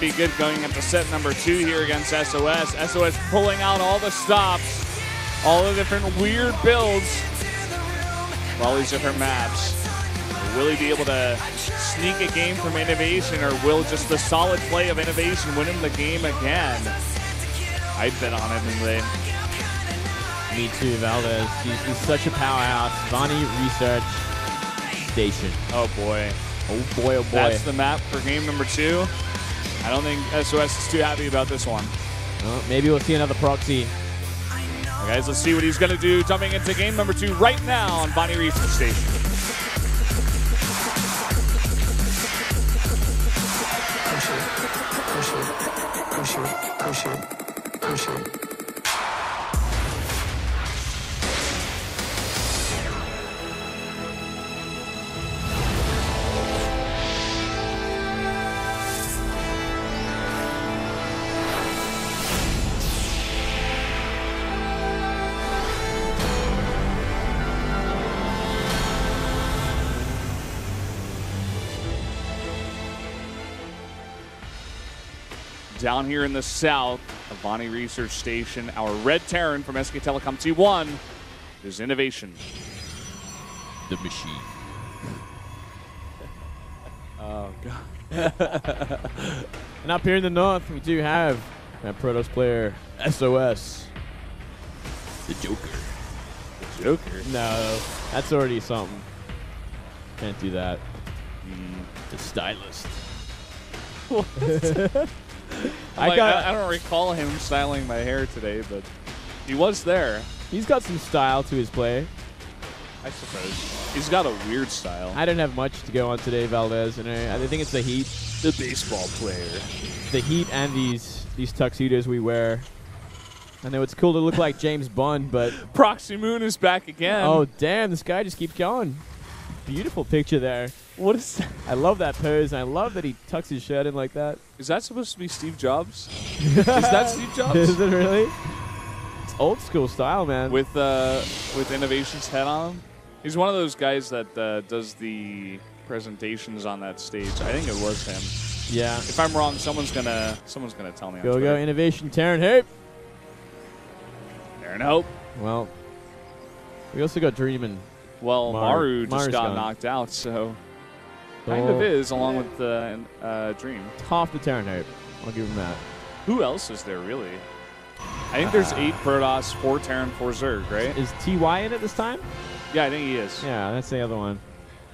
pretty good going into set number 2 here against SOS. SOS pulling out all the stops, all the different weird builds, all these different maps. Will he be able to sneak a game from INnoVation, or will just the solid play of INnoVation win him the game again? I bet on him today. Me too, Valdez. He's such a powerhouse. Vani Research Station. Oh boy. Oh boy, oh boy. That's the map for game number 2. I don't think SOS is too happy about this one. Well, maybe we'll see another proxy. All right, guys, let's see what he's going to do jumping into game number 2 right now on Vani Research Station. Push it. Down here in the south of Vani Research Station, our red Terran from SK Telecom T1 is INnoVation. The machine. Oh, God. And up here in the north, we do have that Protoss player, SOS. The Joker. The Joker? No, that's already something. Can't do that. The stylist. What? I don't recall him styling my hair today, but he was there. He's got some style to his play. I suppose. He's got a weird style. I didn't have much to go on today, Valdez, and I think it's the heat. The baseball player. The heat and these tuxedos we wear. I know it's cool to look like James Bond, but... Proxy Moon is back again. Oh, damn, this guy just keeps going. Beautiful picture there. What is that? I love that pose, and I love that he tucks his shirt in like that. Is that supposed to be Steve Jobs? Is that Steve Jobs? Is it really? It's old school style, man. With INnoVation's head on him? He's one of those guys that does the presentations on that stage. I think it was him. Yeah. If I'm wrong, someone's gonna tell me. Go INnoVation, Terran Hope. Terran Hope. Well, we also got Dreamin'. Well, Maru just got gone. knocked out, so kind of is, along with Dream. Half the Terran Hope. I'll give him that. Who else is there, really? I think there's 8 Protoss, 4 Terran, 4 Zerg, right? Is TY in it this time? Yeah, I think he is. Yeah, that's the other one.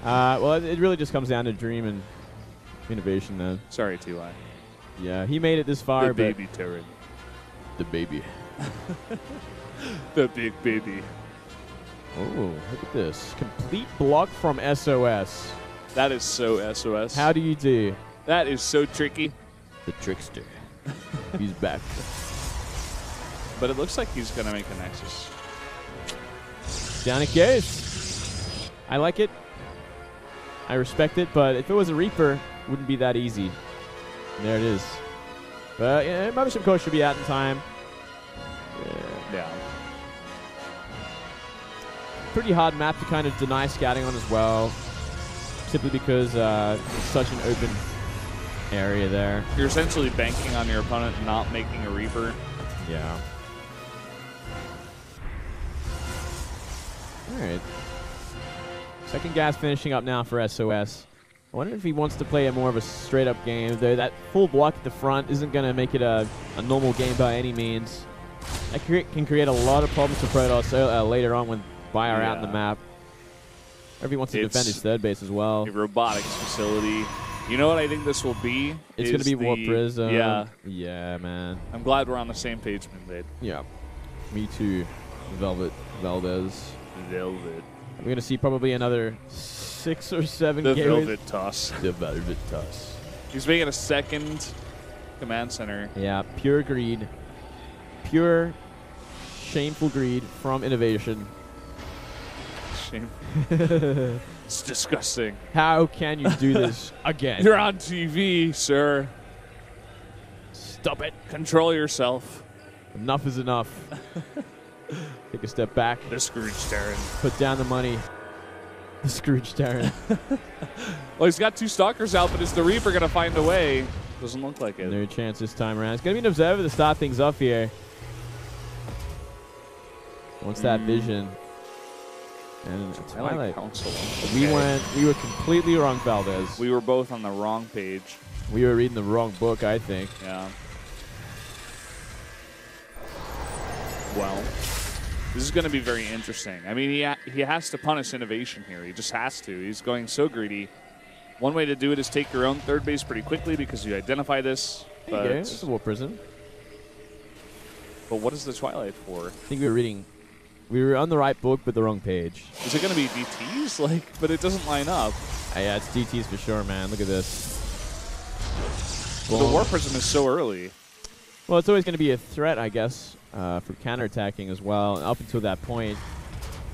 Well, it really just comes down to Dream and INnoVation then. Sorry, TY. Yeah, he made it this far, the baby Terran. The baby. The big baby. Oh, look at this. Complete block from SOS. That is so SOS. How do you do? That is so tricky. The trickster. He's back. But it looks like he's going to make a Nexus. Down it goes. I like it. I respect it, but if it was a Reaper, it wouldn't be that easy. And there it is. But yeah, Mothership Coach should be out in time. Yeah. Pretty hard map to kind of deny scouting on as well, simply because it's such an open area there. You're essentially banking on your opponent not making a Reaper. Yeah. All right. Second gas finishing up now for SOS. I wonder if he wants to play a more of a straight-up game, though that full block at the front isn't going to make it a normal game by any means. That can create a lot of problems for Protoss later on when Buyer out in the map. Or if he wants to defend his third base as well. A robotics facility. You know what I think this will be? It's going to be Warp Prism. Yeah. Yeah, man. I'm glad we're on the same page, Moonblade. Yeah. Me too, Valdez. Velvet. We're going to see probably another 6 or 7 games. The Velvet Toss. The Velvet Toss. He's making a second command center. Yeah, pure greed. Pure, shameful greed from INnoVation. It's disgusting. How can you do this again? You're on TV, sir. Stop it. Control yourself. Enough is enough. Take a step back. The Scrooge Terran. Put down the money. The Scrooge Terran. Well, he's got 2 Stalkers out, but is the Reaper going to find a way? Doesn't look like it. No chance this time around. It's going to be an observer to start things off here. Wants that vision. And Twilight. Council. We were completely wrong, Valdez. We were both on the wrong page. We were reading the wrong book, I think. Yeah. Well, this is going to be very interesting. I mean, he has to punish INnoVation here. He just has to. He's going so greedy. One way to do it is take your own third base pretty quickly because you identify this. There you go. It's a War Prison. But what is the Twilight for? I think we were reading. We were on the right book, but the wrong page. Is it going to be DTs? But it doesn't line up. Yeah, it's DTs for sure, man. Look at this. Well, the War Prism is so early. Well, it's always going to be a threat, I guess, for counterattacking as well, up until that point.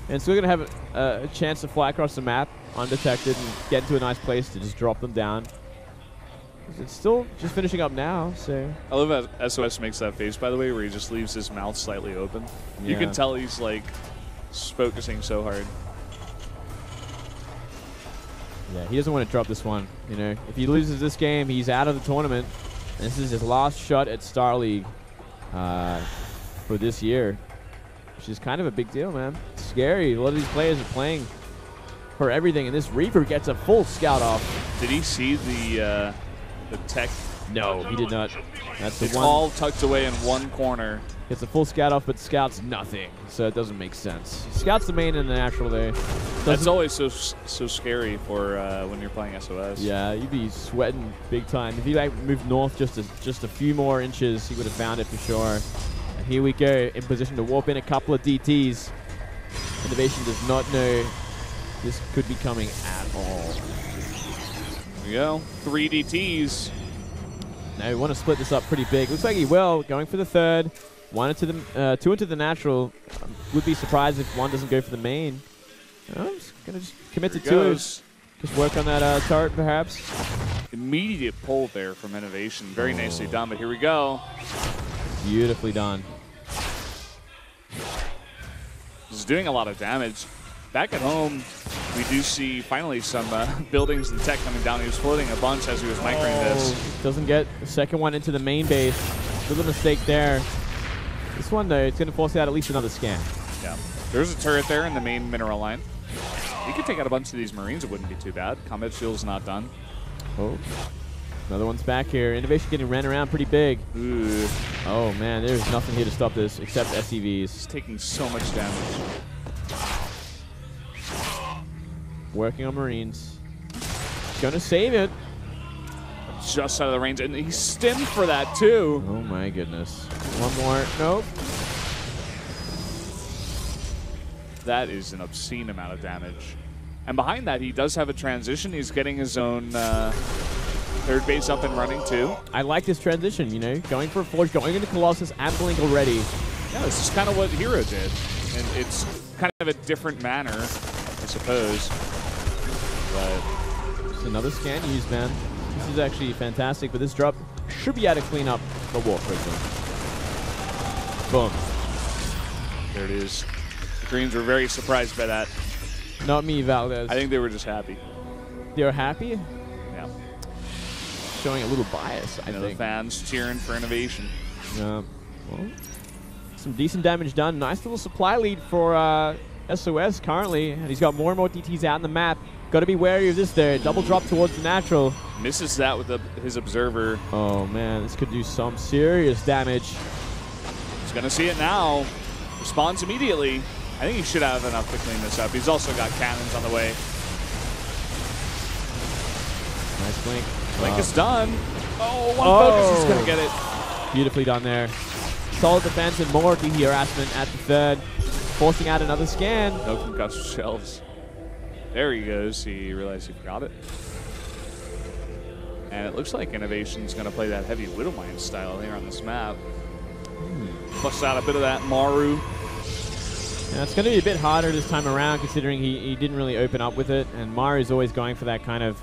And so we're going to have a chance to fly across the map undetected and get into a nice place to just drop them down. It's still just finishing up now, so. I love how SOS makes that face, by the way, where he just leaves his mouth slightly open. Yeah. You can tell he's, focusing so hard. Yeah, he doesn't want to drop this one, you know. If he loses this game, he's out of the tournament. And this is his last shot at Star League for this year, which is kind of a big deal, man. It's scary. A lot of these players are playing for everything, and this Reaper gets a full scout off. Did he see the tech? No, he did not. That's the it's one. all tucked away in one corner. Gets a full scout off, but scouts nothing, so it doesn't make sense. Scouts the main and the natural there. That's always so scary for when you're playing SOS. Yeah, you'd be sweating big time. If he moved north just a few more inches, he would have found it for sure. And here we go, in position to warp in a couple of DTs. INnoVation does not know this could be coming at all. Here we go, 3 DTs. Now we want to split this up pretty big. Looks like he will, going for the third. 1 into the 2 into the natural. Would be surprised if 1 doesn't go for the main. I'm just gonna commit to 2. Just work on that turret, perhaps. Immediate pull there from INnoVation. Very nicely done. But here we go. Beautifully done. He's doing a lot of damage. Back at home, we do see finally some buildings and tech coming down. He was floating a bunch as he was microing this. Doesn't get the second one into the main base. Little mistake there. This one, though, it's going to force out at least another scan. Yeah. There's a turret there in the main mineral line. He could take out a bunch of these Marines. It wouldn't be too bad. Combat shield's not done. Oh. Another one's back here. INnoVation getting ran around pretty big. Ooh. Oh, man. There's nothing here to stop this except SCVs. He's taking so much damage. Working on Marines. Going to save it. Just out of the range. And he stemmed for that, too. Oh, my goodness. One more. Nope. That is an obscene amount of damage. And behind that, he does have a transition. He's getting his own third base up and running, too. I like this transition, you know. Going for a Forge, going into Colossus and Blink already. Yeah, this is kind of what herO did. And it's kind of a different manner, I suppose. But just another scan used, man. This is actually fantastic, but this drop should be able to clean up the War Prison. Boom. There it is. The Greens were very surprised by that. Not me, Valdez. I think they were just happy. They were happy? Yeah. Showing a little bias, I think. The fans cheering for INnoVation. Yeah. Well, some decent damage done. Nice little supply lead for SOS currently, and he's got more and more DTs out on the map. Got to be wary of this there. Double drop towards the natural. Misses that with his observer. Oh, man. This could do some serious damage. He's going to see it now. Responds immediately. I think he should have enough to clean this up. He's also got cannons on the way. Nice blink. Blink is done. Oh, one focus is going to get it. Beautifully done there. Solid defense and more DT harassment at the third. Forcing out another scan. No concussive shells. There he goes. He realized he forgot it. And it looks like INnoVation's going to play that heavy Widowmine style here on this map. Bust out a bit of that Maru. Yeah, it's going to be a bit harder this time around, considering he didn't really open up with it. And Maru's always going for that kind of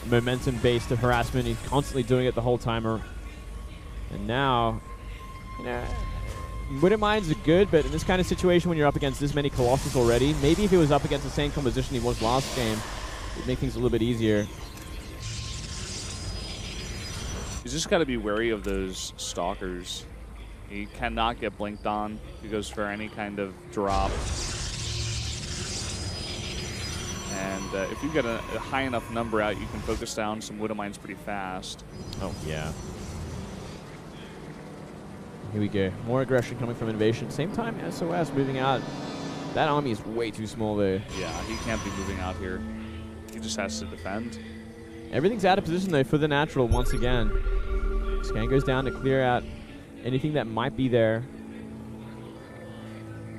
momentum-based harassment. He's constantly doing it the whole timer. And now, you know, Widowmines are good, but in this kind of situation when you're up against this many Colossus already, maybe if he was up against the same composition he was last game, it'd make things a little bit easier. He's just got to be wary of those stalkers. He cannot get blinked on. He goes for any kind of drop. And if you get a high enough number out, you can focus down some Widow Mines pretty fast. Oh, yeah. Here we go. More aggression coming from INnoVation. Same time, SOS moving out. That army is way too small there. Yeah, he can't be moving out here. He just has to defend. Everything's out of position, though, for the natural once again. Scan goes down to clear out anything that might be there.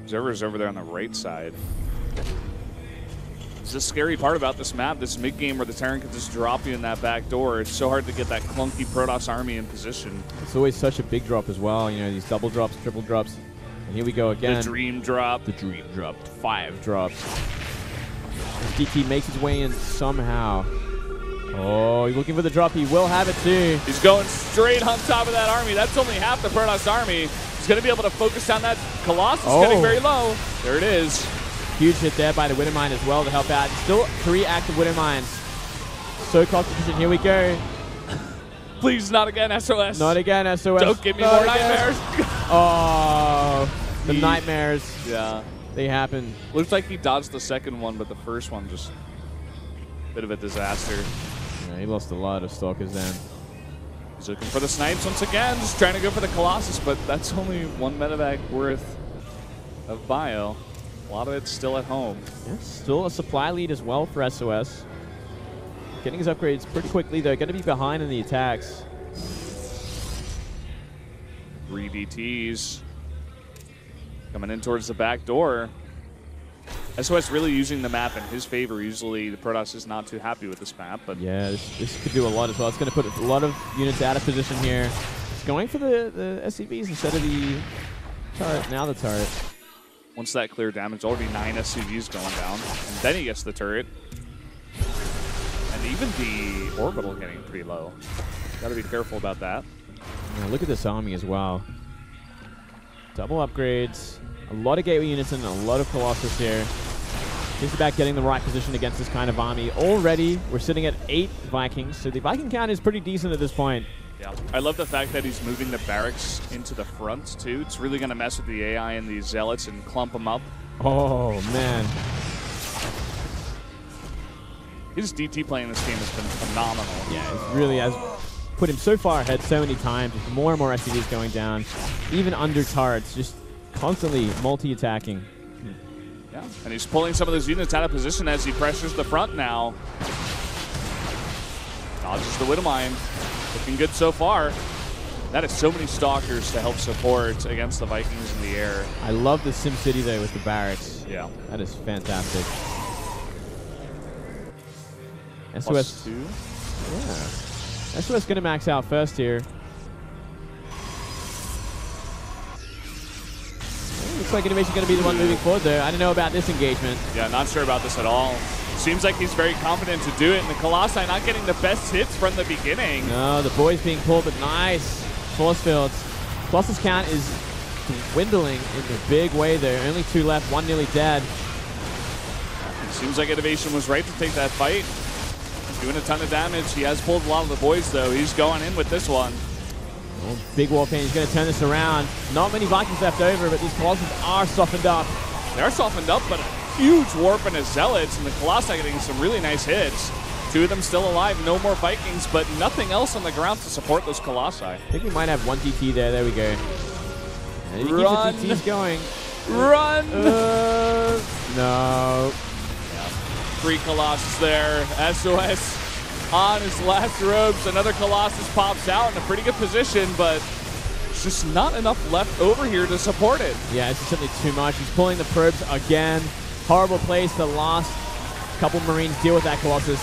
Observer's over there on the right side. It's the scary part about this map, this mid-game where the Terran can just drop you in that back door. It's so hard to get that clunky Protoss army in position. It's always such a big drop as well. You know, these double drops, triple drops. And here we go again. The dream drop. The dream drop. 5 drops. DT makes his way in somehow. Oh, he's looking for the drop. He will have it too. He's going straight on top of that army. That's only half the Protoss army. He's going to be able to focus down that Colossus getting very low. There it is. Huge hit there by the Widow Mine as well to help out. Still 3 active Widow Mines. So cost efficient. Here we go. Please, not again, SOS. Not again, SOS. Don't give me more nightmares. Oh, the nightmares. Yeah. They happen. Looks like he dodged the second one, but the first one just a bit of a disaster. Yeah, he lost a lot of stalkers then. He's looking for the snipes once again, just trying to go for the Colossus, but that's only 1 medevac worth of bio. A lot of it's still at home. Yeah, still a supply lead as well for SOS. Getting his upgrades pretty quickly, though. Going to be behind in the attacks. 3 DTs coming in towards the back door. SOS really using the map in his favor. Usually the Protoss is not too happy with this map, but yeah, this could do a lot as well. It's going to put a lot of units out of position here. It's going for the SCVs instead of the turret. Now the turret. Once that clear damage, already 9 SCVs going down, and then he gets the turret. And even the orbital getting pretty low. Got to be careful about that. Yeah, look at this army as well. Double upgrades, a lot of gateway units and a lot of Colossus here. Just about getting the right position against this kind of army. Already, we're sitting at 8 Vikings, so the Viking count is pretty decent at this point. Yeah, I love the fact that he's moving the barracks into the front, too. It's really going to mess with the AI and the Zealots and clump them up. Oh, man. His DT play in this game has been phenomenal. Yeah, it really has put him so far ahead so many times, with more and more SCVs going down, even under turrets, just constantly multi-attacking. Yeah, and he's pulling some of those units out of position as he pressures the front now. Dodges the Widow Mine. Looking good so far. That is so many stalkers to help support against the Vikings in the air. I love the SimCity though with the barracks. Yeah. That is fantastic. SOS 2? Yeah. SOS going to max out first here. Looks like INnoVation going to be the one moving forward there. I don't know about this engagement. Yeah, not sure about this at all. Seems like he's very confident to do it, and the Colossi not getting the best hits from the beginning. No, the boys being pulled, but nice force fields. Colossus count is dwindling in a big way there. Only 2 left, 1 nearly dead. It seems like INnoVation was right to take that fight. Doing a ton of damage. He has pulled a lot of the boys, though. He's going in with this one. Oh, big war pain. He's going to turn this around. Not many Vikings left over, but these Colossus are softened up. They're softened up, but huge warp in his Zealots, and the Colossi getting some really nice hits. 2 of them still alive, no more Vikings, but nothing else on the ground to support those Colossi. I think we might have 1 DT there. There we go. And he Run! keeps the DTs going. Run! No. 3 Colossus there. SOS on his last robes. Another Colossus pops out in a pretty good position, but there's just not enough left over here to support it. Yeah, it's simply too much. He's pulling the probes again. Horrible place. The last couple Marines deal with that Colossus.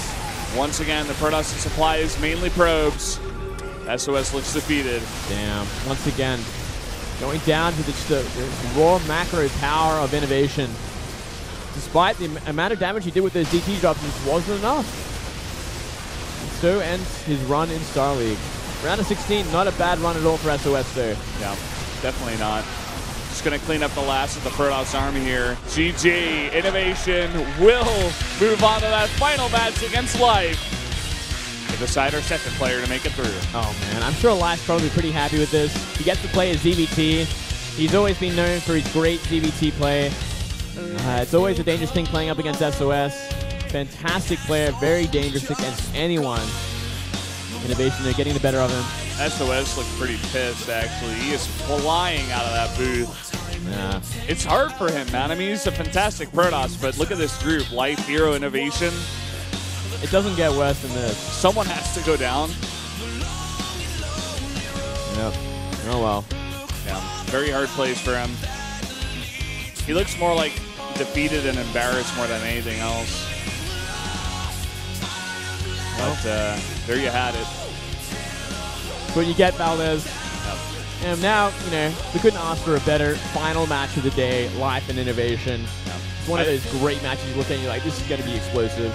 Once again, the Protoss supply is mainly probes. SOS looks defeated. Damn. Once again, going down to the raw macro power of INnoVation. Despite the amount of damage he did with those DT drops, it wasn't enough. And so ends his run in Star League. Round of 16, not a bad run at all for SOS there. Yeah, definitely not. Just going to clean up the last of the Protoss army here. GG. INnoVation will move on to that final match against Life decide our second player to make it through. Oh, man. I'm sure Life's probably pretty happy with this. He gets to play as ZVT. He's always been known for his great ZVT play. It's always a dangerous thing playing up against SOS. Fantastic player, very dangerous against anyone. INnoVation, they're getting the better of him. SOS looks pretty pissed, actually. He is flying out of that booth. Yeah. It's hard for him, man. I mean, he's a fantastic Protoss, but look at this group. Life, herO, INnoVation. It doesn't get worse than this. Someone has to go down. Yep. Oh, well. Yeah, very hard plays for him. He looks more like defeated and embarrassed more than anything else. But there you had it. That's what you get, Valdez. Yep. And now, you know, we couldn't ask for a better final match of the day, Life and INnoVation. Yep. It's one of those great matches you look at and you're like, this is going to be explosive.